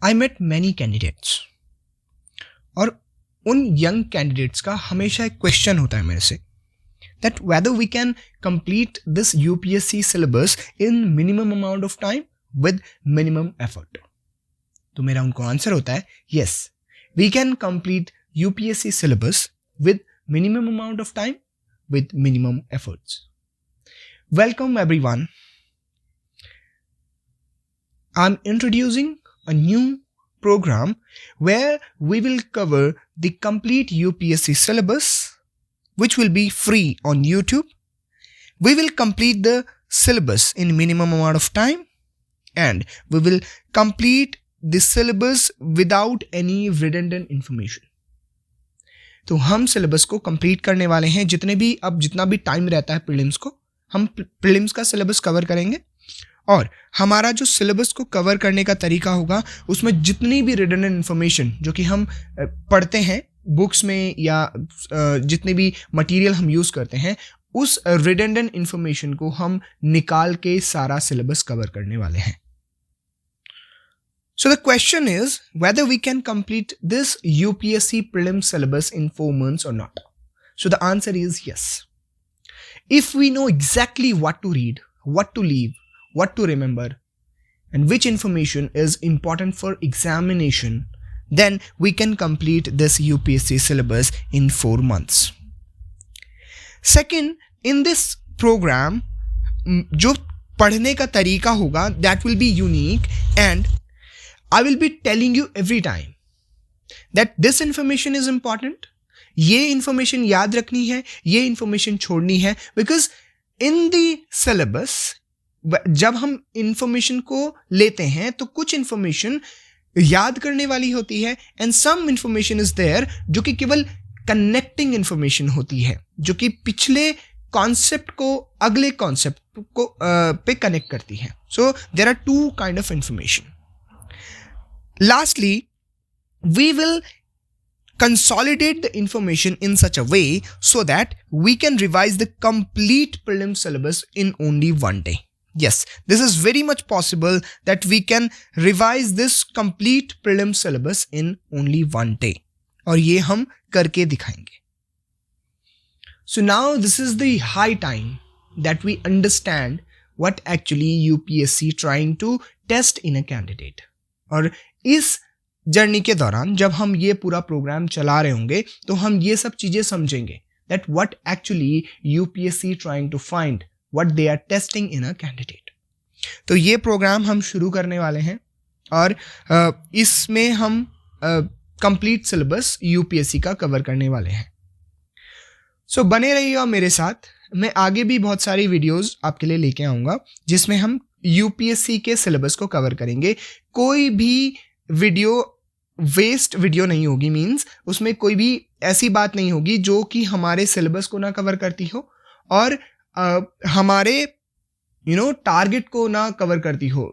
I met many candidates, और उन young candidates का हमेशा एक क्वेश्चन होता है मेरे से, that whether we can complete this UPSC syllabus in minimum amount of time with minimum effort. तो मेरा उनको आंसर होता है yes, we can complete UPSC syllabus with minimum amount of time with minimum efforts. Welcome everyone. I'm introducing a new program where we will cover the complete UPSC syllabus, which will be free on YouTube. We will complete the syllabus in minimum amount of time, and we will complete the syllabus without any redundant information. तो हम syllabus को complete करने वाले हैं, जितना भी time रहता है प्रीलिम्स को, हम प्रीलिम्स का syllabus कवर करेंगे, और हमारा जो सिलेबस को कवर करने का तरीका होगा उसमें जितनी भी रिडंडेंट इन्फॉर्मेशन जो कि हम पढ़ते हैं बुक्स में या जितने भी मटेरियल हम यूज़ करते हैं, उस रिडंडेंट इन्फॉर्मेशन को हम निकाल के सारा सिलेबस कवर करने वाले हैं. So the question is whether we can complete this UPSC prelim syllabus in 4 months or not. So the answer is yes. If we know exactly what to read, what to leave, what to remember, and which information is important for examination, then we can complete this UPSC syllabus in 4 months. Second, in this program, जो पढ़ने का तरीका होगा, that will be unique, and I will be telling you every time that this information is important. ये information याद रखनी है, ये information छोड़नी है, because in the syllabus जब हम इंफॉर्मेशन को लेते हैं तो कुछ इंफॉर्मेशन याद करने वाली होती है, and some information is there जो कि केवल कनेक्टिंग इंफॉर्मेशन होती है, जो कि पिछले कॉन्सेप्ट को अगले कॉन्सेप्ट को पे कनेक्ट करती है. So there are 2 kind of information. Lastly, we will consolidate the information in such a way so that we can revise the complete prelim syllabus in only 1 day. Yes, this is very much possible that we can revise this complete prelim syllabus in only 1 day. और ये हम करके दिखाएंगे. So now this is the high time that we understand what actually UPSC trying to test in a candidate. और इस journey के दौरान जब हम ये पूरा प्रोग्राम चला रहे होंगे तो हम ये सब चीज़ें समझेंगे that what actually UPSC trying to find, what they are testing in a candidate. तो ये प्रोग्राम हम शुरू करने वाले हैं और इसमें हम कंप्लीट सिलेबस UPSC का कवर करने वाले हैं. सो बने रहिएगा मेरे साथ. मैं आगे भी बहुत सारी वीडियोस आपके लिए लेके आऊँगा जिसमें हम UPSC के सिलेबस को कवर करेंगे. कोई भी वीडियो वेस्ट वीडियो नहीं होगी, मीन्स उसमें कोई भी ऐसी बात नहीं होगी जो कि हमारे सिलेबस को ना कवर करती हो और हमारे टारगेट को ना कवर करती हो.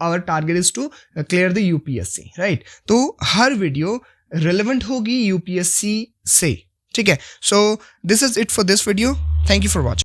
Our target is to clear the UPSC, right. तो हर वीडियो रिलेवेंट होगी UPSC से, ठीक है. So this is it for this video. Thank you for watching.